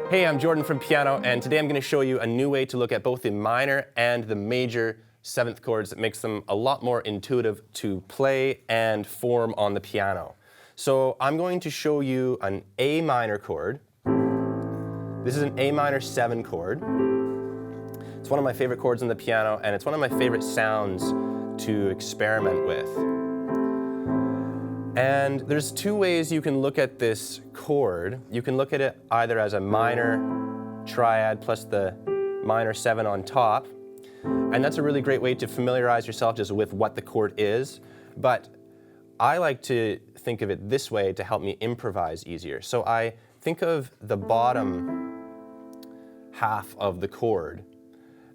Hey, I'm Jordan from Pianote, and today I'm going to show you a new way to look at both the minor and the major 7th chords that makes them a lot more intuitive to play and form on the piano. So I'm going to show you an A minor chord. This is an A minor 7 chord. It's one of my favorite chords on the piano, and it's one of my favorite sounds to experiment with. And there's two ways you can look at this chord. You can look at it either as a minor triad plus the minor 7 on top, and that's a really great way to familiarize yourself just with what the chord is. But I like to think of it this way to help me improvise easier. So I think of the bottom half of the chord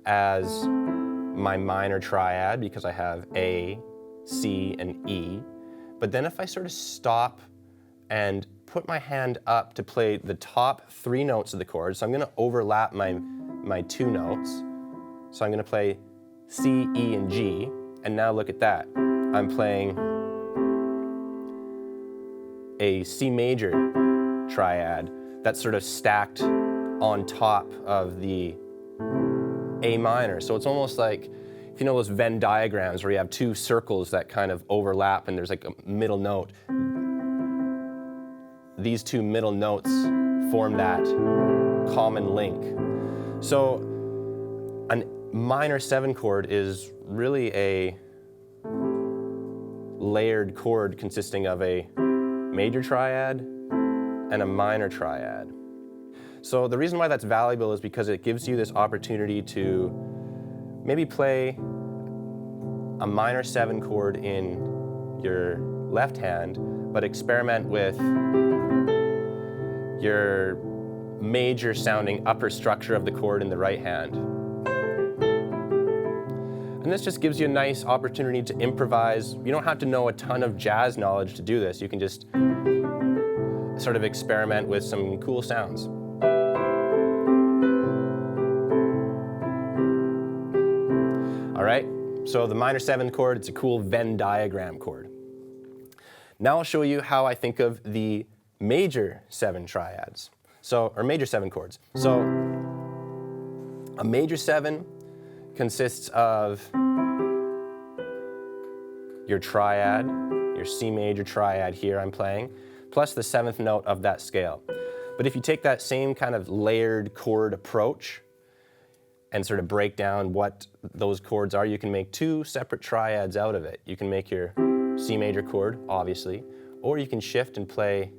as my minor triad because I have A, C, and E. But then if I sort of stop and put my hand up to play the top 3 notes of the chord, so I'm going to overlap my 2 notes. So I'm going to play C, E, and G, and now look at that. I'm playing a C major triad that's sort of stacked on top of the A minor. So it's almost like, if you know those Venn diagrams where you have 2 circles that kind of overlap and there's like a middle note, these 2 middle notes form that common link. So a minor 7 chord is really a layered chord consisting of a major triad and a minor triad. So the reason why that's valuable is because it gives you this opportunity to maybe play a minor 7 chord in your left hand, but experiment with your major sounding upper structure of the chord in the right hand. And this just gives you a nice opportunity to improvise. You don't have to know a ton of jazz knowledge to do this. You can just sort of experiment with some cool sounds. All right, so the minor 7 chord, it's a cool Venn diagram chord. Now I'll show you how I think of the major 7 triads, or major 7 chords. So a major 7 consists of your triad, your C major triad here I'm playing, plus the 7th note of that scale. But if you take that same kind of layered chord approach and sort of break down what those chords are, you can make 2 separate triads out of it. You can make your C major chord, obviously, or you can shift and play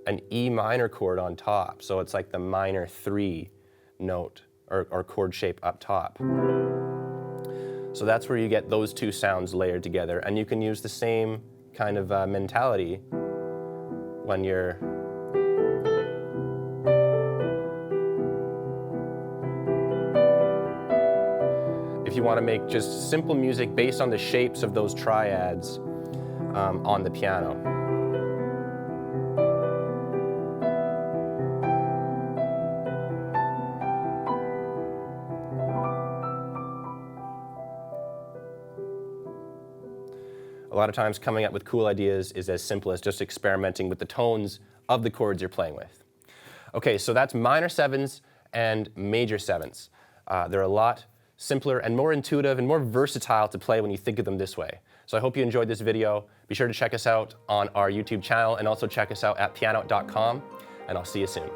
an E minor chord on top. So it's like the minor 3 note or chord shape up top. So that's where you get those 2 sounds layered together, and you can use the same kind of mentality when you're if you want to make just simple music based on the shapes of those triads on the piano. A lot of times coming up with cool ideas is as simple as just experimenting with the tones of the chords you're playing with. Okay, so that's minor 7s and major 7s. They're a lot simpler and more intuitive and more versatile to play when you think of them this way. So I hope you enjoyed this video. Be sure to check us out on our YouTube channel and also check us out at pianote.com, and I'll see you soon.